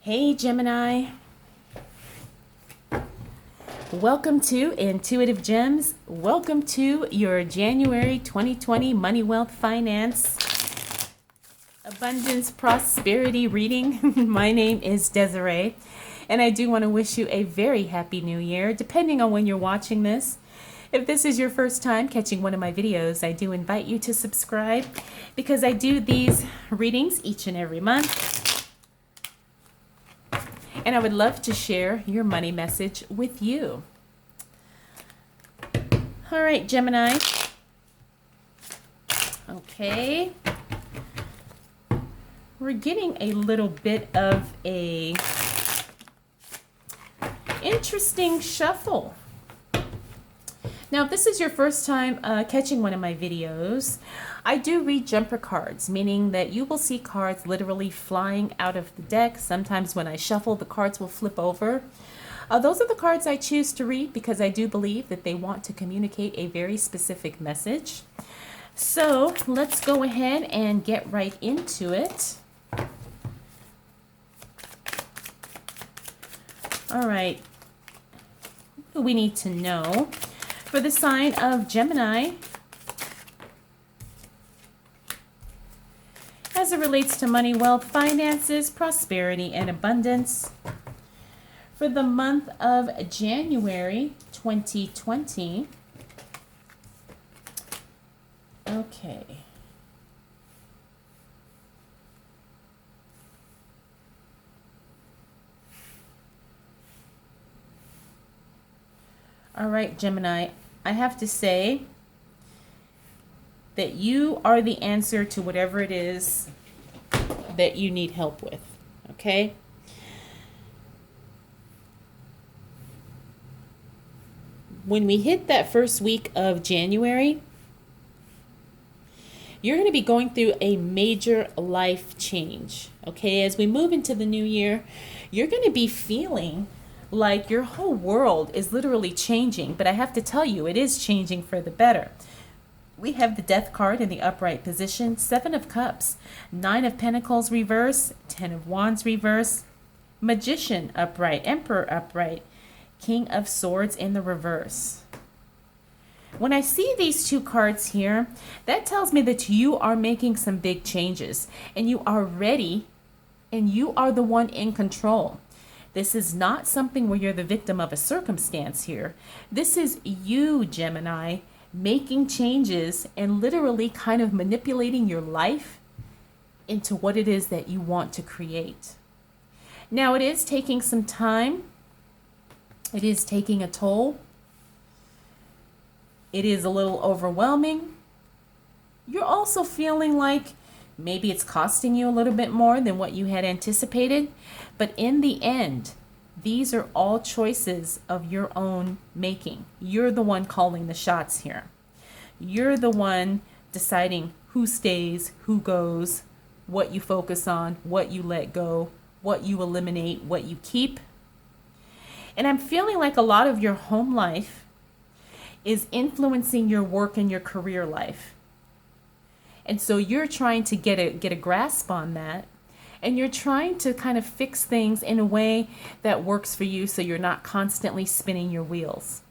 Hey Gemini, welcome to Intuitive Gems. Welcome to your January 2020 Money, Wealth, Finance, Abundance, Prosperity reading. My name is Desiree, and I do want to wish you a very happy new year, depending on when you're watching this. If this is your first time catching one of my videos, I do invite you to subscribe because I do these readings each and every month. And I would love to share your money message with you. All right, Gemini. Okay. We're getting a little bit of a interesting shuffle. Now, if this is your first time catching one of my videos, I do read jumper cards, meaning that you will see cards literally flying out of the deck. Sometimes when I shuffle, the cards will flip over. Those are the cards I choose to read because I do believe that they want to communicate a very specific message. So let's go ahead and get right into it. All right, what do we need to know? For the sign of Gemini, as it relates to money, wealth, finances, prosperity, and abundance, for the month of January 2020. Okay. All right, Gemini, I have to say that you are the answer to whatever it is that you need help with, okay? When we hit that first week of January, you're going to be going through a major life change, okay? As we move into the new year, you're going to be feeling like your whole world is literally changing, but I have to tell you, it is changing for the better. We have the Death card in the upright position, 7 of Cups, 9 of Pentacles reverse, 10 of Wands reverse, Magician upright, Emperor upright, King of Swords in the reverse. When I see these two cards here, that tells me that you are making some big changes and you are ready and you are the one in control. This is not something where you're the victim of a circumstance here. This is you, Gemini, making changes and literally kind of manipulating your life into what it is that you want to create. Now, it is taking some time. It is taking a toll. It is a little overwhelming. You're also feeling like maybe it's costing you a little bit more than what you had anticipated. But in the end, these are all choices of your own making. You're the one calling the shots here. You're the one deciding who stays, who goes, what you focus on, what you let go, what you eliminate, what you keep. And I'm feeling like a lot of your home life is influencing your work and your career life. And so you're trying to get a grasp on that, and you're trying to kind of fix things in a way that works for you so you're not constantly spinning your wheels.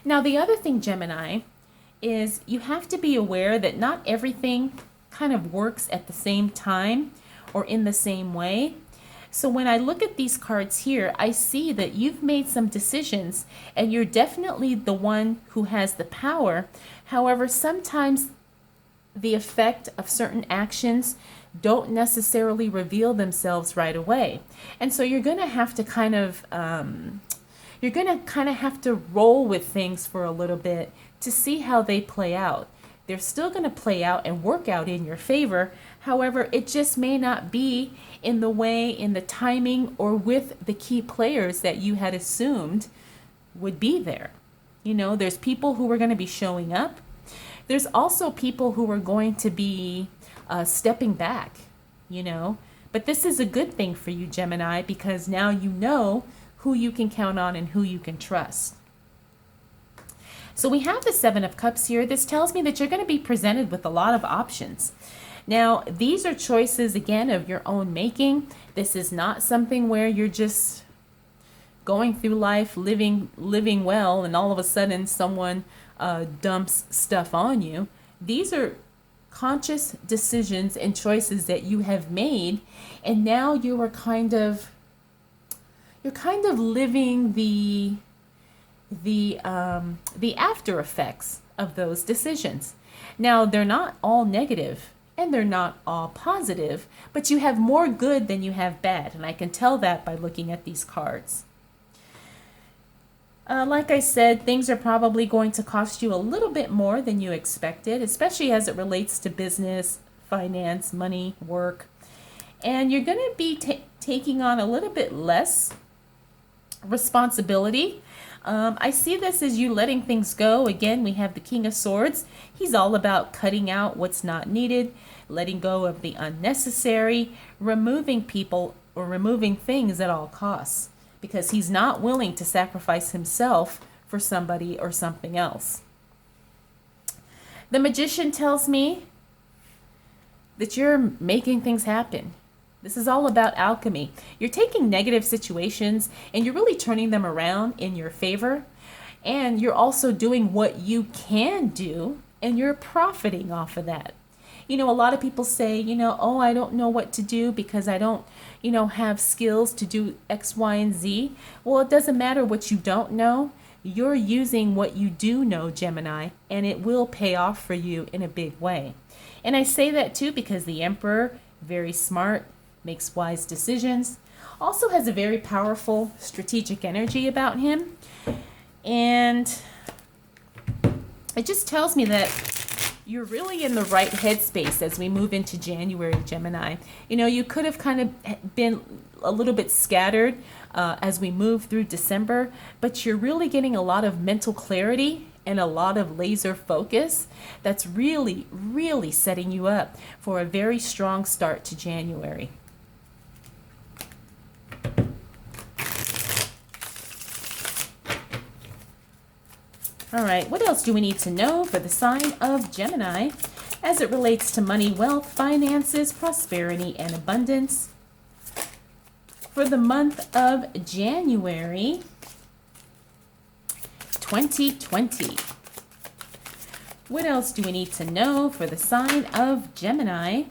Now, the other thing, Gemini, is you have to be aware that not everything kind of works at the same time or in the same way. So when I look at these cards here, I see that you've made some decisions and you're definitely the one who has the power. However, sometimes the effect of certain actions don't necessarily reveal themselves right away. And so you're going to have to kind of have to roll with things for a little bit to see how they play out. They're still going to play out and work out in your favor. However, it just may not be in the way, in the timing, or with the key players that you had assumed would be there. You know, there's people who are going to be showing up. There's also people who are going to be stepping back, you know. But this is a good thing for you, Gemini, because now you know who you can count on and who you can trust. So we have the 7 of Cups here. This tells me that you're going to be presented with a lot of options. Now, these are choices, again, of your own making. This is not something where you're just going through life, living well, and all of a sudden someone dumps stuff on you. These are conscious decisions and choices that you have made, and now you're kind of living the after effects of those decisions. Now, they're not all negative and they're not all positive, but you have more good than you have bad, and I can tell that by looking at these cards. Like I said, things are probably going to cost you a little bit more than you expected, especially as it relates to business, finance, money, work. And you're going to be taking on a little bit less responsibility. I see this as you letting things go. Again, we have the King of Swords. He's all about cutting out what's not needed, letting go of the unnecessary, removing people or removing things at all costs, because he's not willing to sacrifice himself for somebody or something else. The Magician tells me that you're making things happen. This is all about alchemy. You're taking negative situations and you're really turning them around in your favor. And you're also doing what you can do and you're profiting off of that. A lot of people say, oh, I don't know what to do because I don't, have skills to do X, Y, and Z. Well, it doesn't matter what you don't know. You're using what you do know, Gemini, and it will pay off for you in a big way. And I say that too because the Emperor, very smart, makes wise decisions, also has a very powerful strategic energy about him. And it just tells me that you're really in the right headspace as we move into January, Gemini. You could have kind of been a little bit scattered as we move through December, but you're really getting a lot of mental clarity and a lot of laser focus that's really, really setting you up for a very strong start to January. All right, what else do we need to know for the sign of Gemini as it relates to money, wealth, finances, prosperity, and abundance for the month of January 2020? What else do we need to know for the sign of Gemini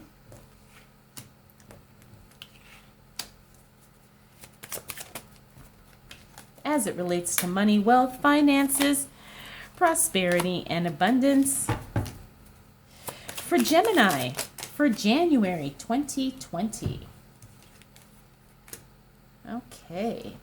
as it relates to money, wealth, finances, prosperity, and abundance for Gemini for January 2020? Okay.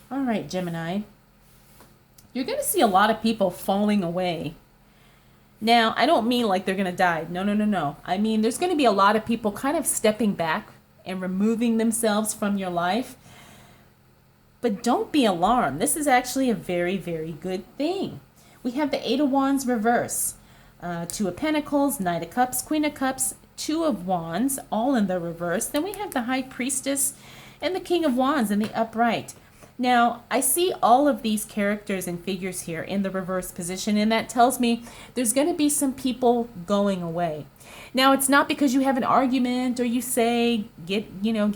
All right, Gemini. You're going to see a lot of people falling away. Now, I don't mean like they're going to die. No. I mean, there's going to be a lot of people kind of stepping back and removing themselves from your life. But don't be alarmed. This is actually a very, very good thing. We have the Eight of Wands reverse, Two of Pentacles, Knight of Cups, Queen of Cups, Two of Wands, all in the reverse. Then we have the High Priestess and the King of Wands in the upright. Now, I see all of these characters and figures here in the reverse position, and that tells me there's going to be some people going away. Now, it's not because you have an argument or you say, get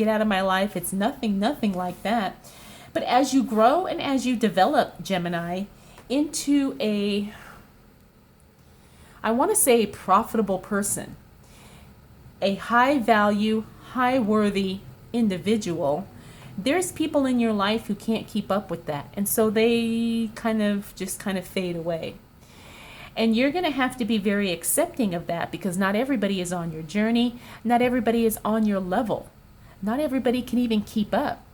out of my life. It's nothing like that. But as you grow and as you develop, Gemini, into I want to say, a profitable person, a high value, high worthy individual, there's people in your life who can't keep up with that. And so they kind of fade away. And you're going to have to be very accepting of that because not everybody is on your journey. Not everybody is on your level. Not everybody can even keep up.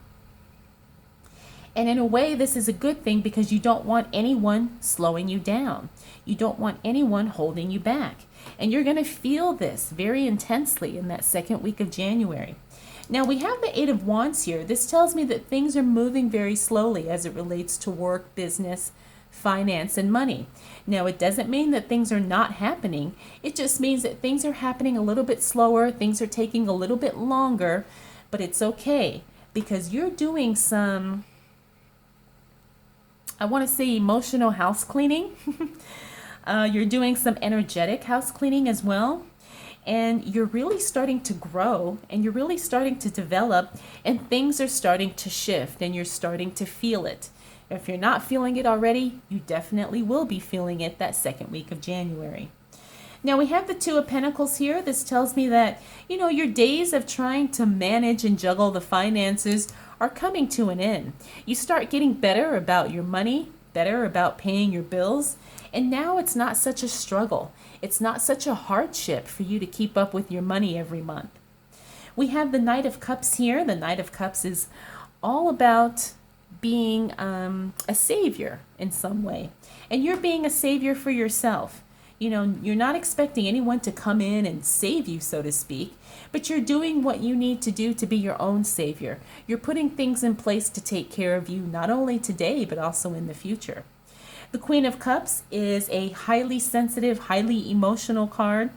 And in a way, this is a good thing because you don't want anyone slowing you down. You don't want anyone holding you back. And you're going to feel this very intensely in that second week of January. Now, we have the Eight of Wands here. This tells me that things are moving very slowly as it relates to work, business, finance, and money. Now, it doesn't mean that things are not happening. It just means that things are happening a little bit slower. Things are taking a little bit longer, but it's okay. because you're doing some, I want to say, emotional house cleaning. You're doing some energetic house cleaning as well. And you're really starting to grow and you're really starting to develop, and things are starting to shift and you're starting to feel it. If you're not feeling it already, you definitely will be feeling it that second week of January. Now we have the Two of Pentacles here. This tells me that, your days of trying to manage and juggle the finances are coming to an end. You start getting better about your money, better about paying your bills, and now it's not such a struggle. It's not such a hardship for you to keep up with your money every month. We have the Knight of Cups here. The Knight of Cups is all about being a savior in some way. And you're being a savior for yourself. You're not expecting anyone to come in and save you, so to speak, but you're doing what you need to do to be your own savior. You're putting things in place to take care of you, not only today, but also in the future. The Queen of Cups is a highly sensitive, highly emotional card.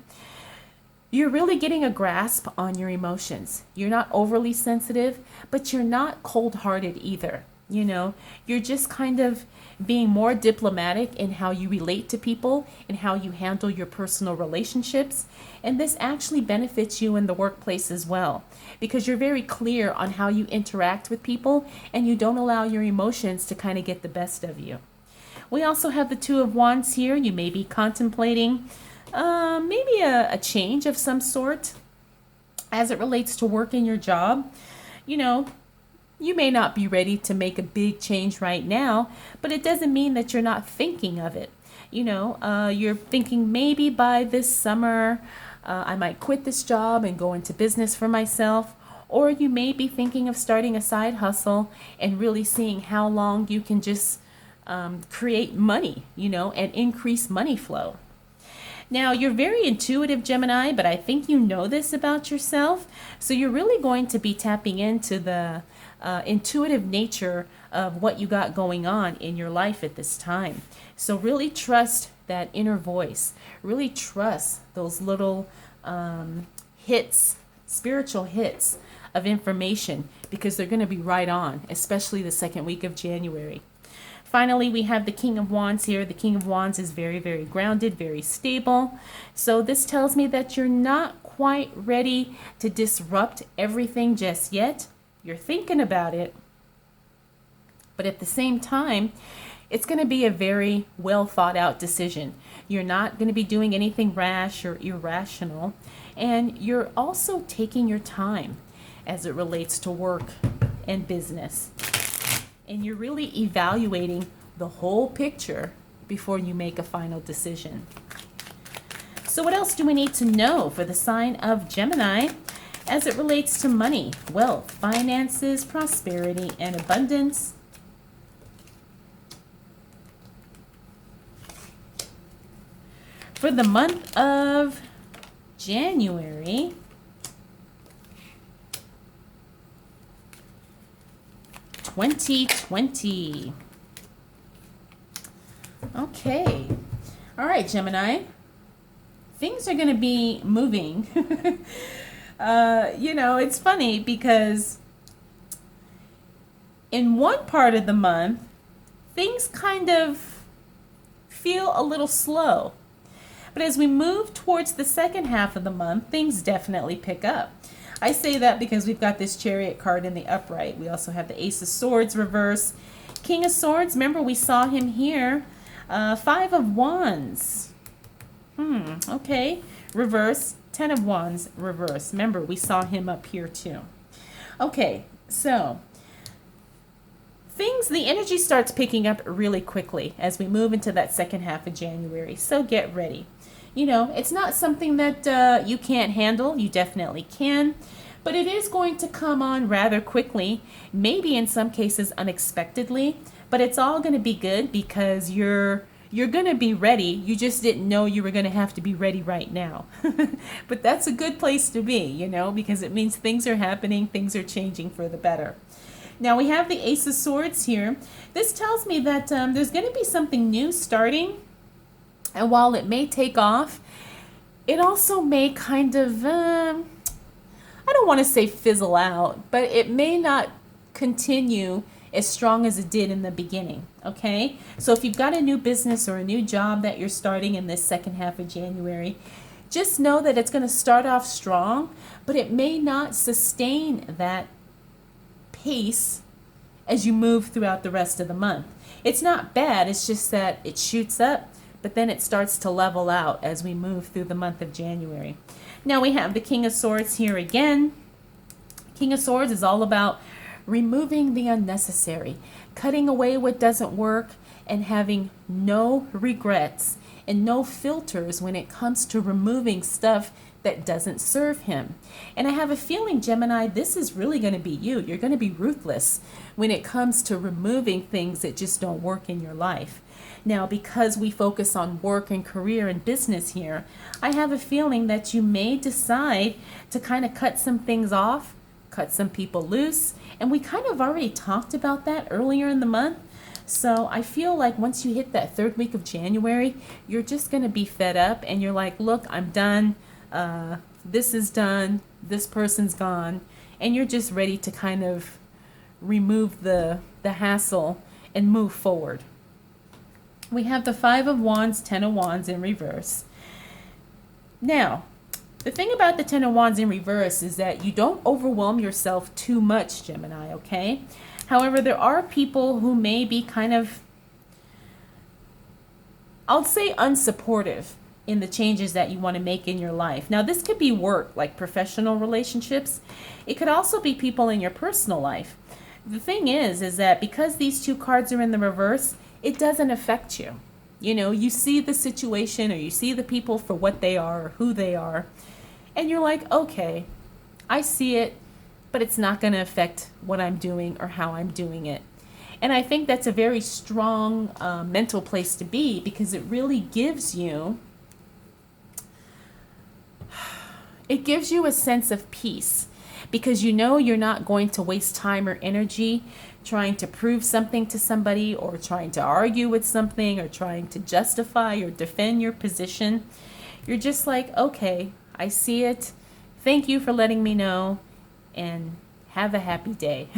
You're really getting a grasp on your emotions. You're not overly sensitive, but you're not cold-hearted either. You're just kind of being more diplomatic in how you relate to people and how you handle your personal relationships. And this actually benefits you in the workplace as well, because you're very clear on how you interact with people and you don't allow your emotions to kind of get the best of you. We also have the Two of Wands here. You may be contemplating maybe a change of some sort as it relates to work in your job. You may not be ready to make a big change right now, but it doesn't mean that you're not thinking of it. You're thinking maybe by this summer, I might quit this job and go into business for myself. Or you may be thinking of starting a side hustle and really seeing how long you can just create money, and increase money flow. Now, you're very intuitive, Gemini, but I think you know this about yourself. So you're really going to be tapping into the intuitive nature of what you got going on in your life at this time. So really trust that inner voice. Really trust those little hits, spiritual hits of information, because they're going to be right on, especially the second week of January. Finally, we have the King of Wands here. The King of Wands is very, very grounded, very stable. So this tells me that you're not quite ready to disrupt everything just yet. You're thinking about it, but at the same time, it's going to be a very well thought out decision. You're not going to be doing anything rash or irrational, and you're also taking your time as it relates to work and business. And you're really evaluating the whole picture before you make a final decision. So what else do we need to know for the sign of Gemini as it relates to money, wealth, finances, prosperity, and abundance? For the month of January, (2020). Okay. All right, Gemini. Things are going to be moving. It's funny because in one part of the month, things kind of feel a little slow. But as we move towards the second half of the month, things definitely pick up. I say that because we've got this Chariot card in the upright. We also have the Ace of Swords reverse. King of Swords, remember we saw him here. Five of Wands. Okay. Reverse. Ten of Wands reverse. Remember, we saw him up here too. Okay, so the energy starts picking up really quickly as we move into that second half of January. So get ready. It's not something that you can't handle. You definitely can. But it is going to come on rather quickly, maybe in some cases unexpectedly. But it's all going to be good because you're going to be ready. You just didn't know you were going to have to be ready right now. But that's a good place to be, because it means things are happening, things are changing for the better. Now we have the Ace of Swords here. This tells me that there's going to be something new starting. And while it may take off, it also may kind of, I don't want to say fizzle out, but it may not continue as strong as it did in the beginning. Okay, so if you've got a new business or a new job that you're starting in this second half of January, just know that it's going to start off strong, but it may not sustain that pace as you move throughout the rest of the month. It's not bad, it's just that it shoots up, but then it starts to level out as we move through the month of January. Now we have the King of Swords here again. King of Swords is all about removing the unnecessary, cutting away what doesn't work, and having no regrets and no filters when it comes to removing stuff that doesn't serve him. And I have a feeling, Gemini, this is really going to be you. You're going to be ruthless when it comes to removing things that just don't work in your life. Now, because we focus on work and career and business here, I have a feeling that you may decide to kind of cut some things off, cut some people loose. And we kind of already talked about that earlier in the month. So I feel like once you hit that third week of January, you're just going to be fed up and you're like, look, I'm done. This is done. This person's gone. And you're just ready to kind of remove the hassle and move forward. We have the Five of Wands, Ten of Wands in reverse. Now, the thing about the Ten of Wands in reverse is that you don't overwhelm yourself too much, Gemini, okay? However, there are people who may be kind of, I'll say, unsupportive in the changes that you want to make in your life. Now, this could be work, like professional relationships. It could also be people in your personal life. The thing is that because these two cards are in the reverse, it doesn't affect you. You know, you see the situation or you see the people for what they are or who they are, and you're like, okay, I see it, but it's not going to affect what I'm doing or how I'm doing it. And I think that's a very strong mental place to be, because it really gives you, a sense of peace, because you know you're not going to waste time or energy trying to prove something to somebody or trying to argue with something or trying to justify or defend your position. You're just like, okay, I see it. Thank you for letting me know, and have a happy day.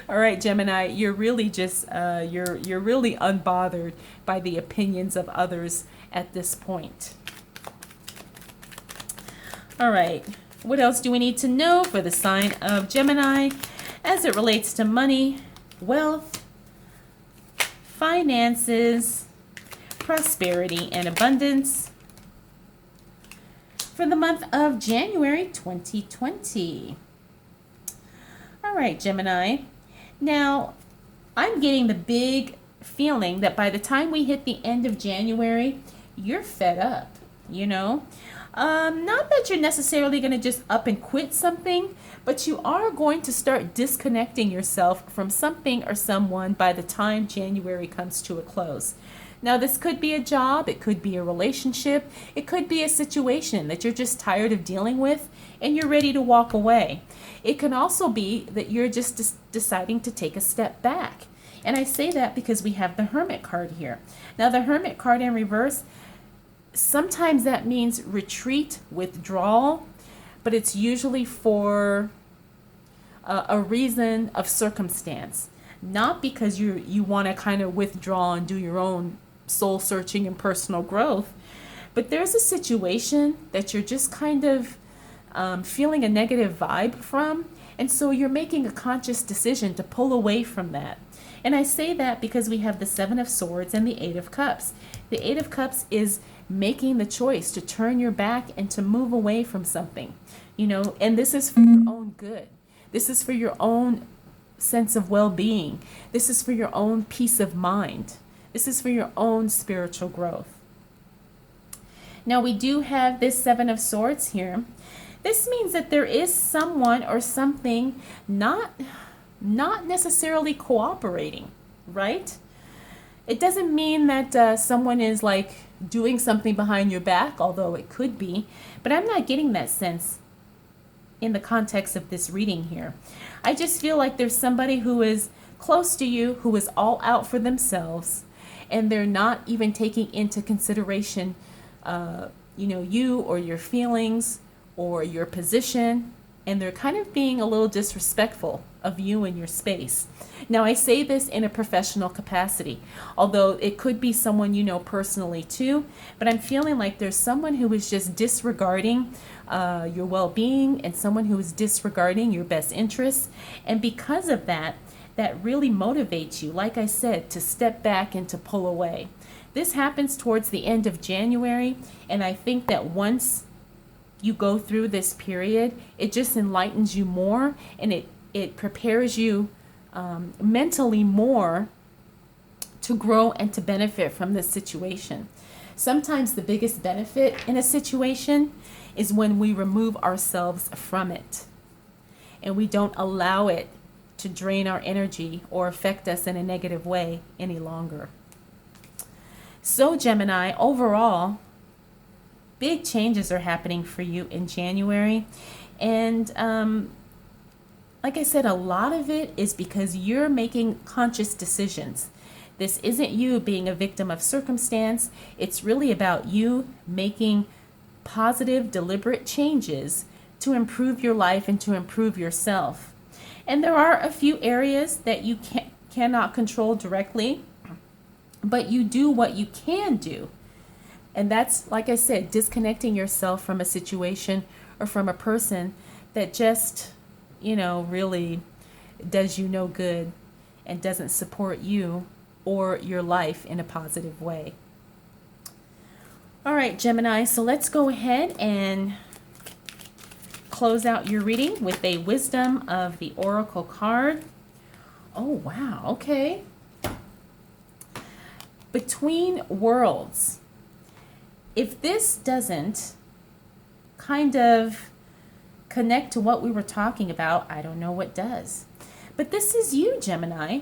All right, Gemini, you're really just you're really unbothered by the opinions of others at this point. All right, what else do we need to know for the sign of Gemini as it relates to money, wealth, finances, prosperity, and abundance for the month of January 2020? All right, Gemini. Now, I'm getting the big feeling that by the time we hit the end of January, you're fed up, you know? Not that you're necessarily going to just up and quit something, but you are going to start disconnecting yourself from something or someone by the time January comes to a close. Now, this could be a job, it could be a relationship, it could be a situation that you're just tired of dealing with and you're ready to walk away. It can also be that you're just deciding to take a step back. And I say that because we have the Hermit card here. Now, the Hermit card in reverse, sometimes that means retreat, withdrawal, but it's usually for a reason of circumstance, not because you want to kind of withdraw and do your own soul searching and personal growth, but there's a situation that you're just kind of feeling a negative vibe from, and so you're making a conscious decision to pull away from that. And I say that because we have the Seven of Swords and the Eight of Cups. The Eight of Cups is making the choice to turn your back and to move away from something, you know, and this is for your own good. This is for your own sense of well-being. This is for your own peace of mind. This is for your own spiritual growth. Now, we do have this Seven of Swords here. This means that there is someone or something not necessarily cooperating, right? It doesn't mean that someone is like doing something behind your back, although it could be, but I'm not getting that sense in the context of this reading here. I just feel like there's somebody who is close to you who is all out for themselves, and they're not even taking into consideration you or your feelings or your position, and they're kind of being a little disrespectful of you in your space. Now, I say this in a professional capacity, although it could be someone you know personally too, but I'm feeling like there's someone who is just disregarding your well-being and someone who is disregarding your best interests. And because of that, that really motivates you, like I said, to step back and to pull away. This happens towards the end of January, and I think that once you go through this period, it just enlightens you more, and it prepares you mentally more to grow and to benefit from this situation. Sometimes the biggest benefit in a situation is when we remove ourselves from it and we don't allow it to drain our energy or affect us in a negative way any longer. So Gemini, overall, big changes are happening for you in January. And like I said, a lot of it is because you're making conscious decisions. This isn't you being a victim of circumstance. It's really about you making positive, deliberate changes to improve your life and to improve yourself. And there are a few areas that you cannot control directly, but you do what you can do. And that's, like I said, disconnecting yourself from a situation or from a person that just, really does you no good and doesn't support you or your life in a positive way. All right, Gemini, so let's go ahead and close out your reading with a Wisdom of the Oracle card. Oh, wow, okay. Between worlds. If this doesn't kind of connect to what we were talking about, I don't know what does. But this is you, Gemini.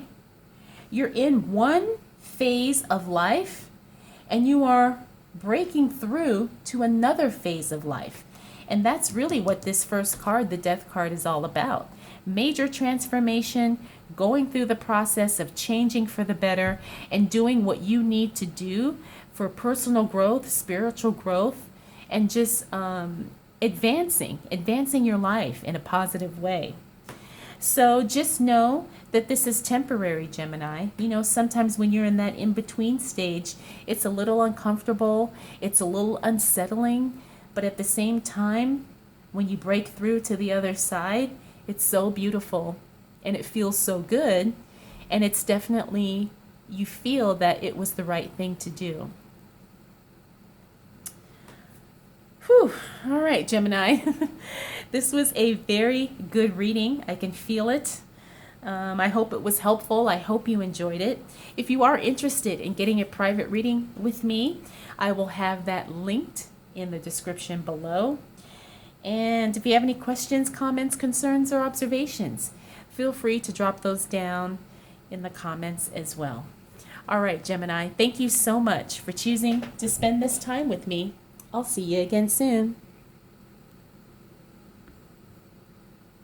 You're in one phase of life and you are breaking through to another phase of life. And that's really what this first card, the Death card, is all about. Major transformation, going through the process of changing for the better and doing what you need to do for personal growth, spiritual growth, and just advancing your life in a positive way. So just know that this is temporary, Gemini. Sometimes when you're in that in-between stage, it's a little uncomfortable, it's a little unsettling, but at the same time, when you break through to the other side, it's so beautiful and it feels so good, and it's definitely, you feel that it was the right thing to do. Whew. All right, Gemini. This was a very good reading. I can feel it. I hope it was helpful. I hope you enjoyed it. If you are interested in getting a private reading with me, I will have that linked in the description below. And if you have any questions, comments, concerns, or observations, feel free to drop those down in the comments as well. All right, Gemini, thank you so much for choosing to spend this time with me. I'll see you again soon.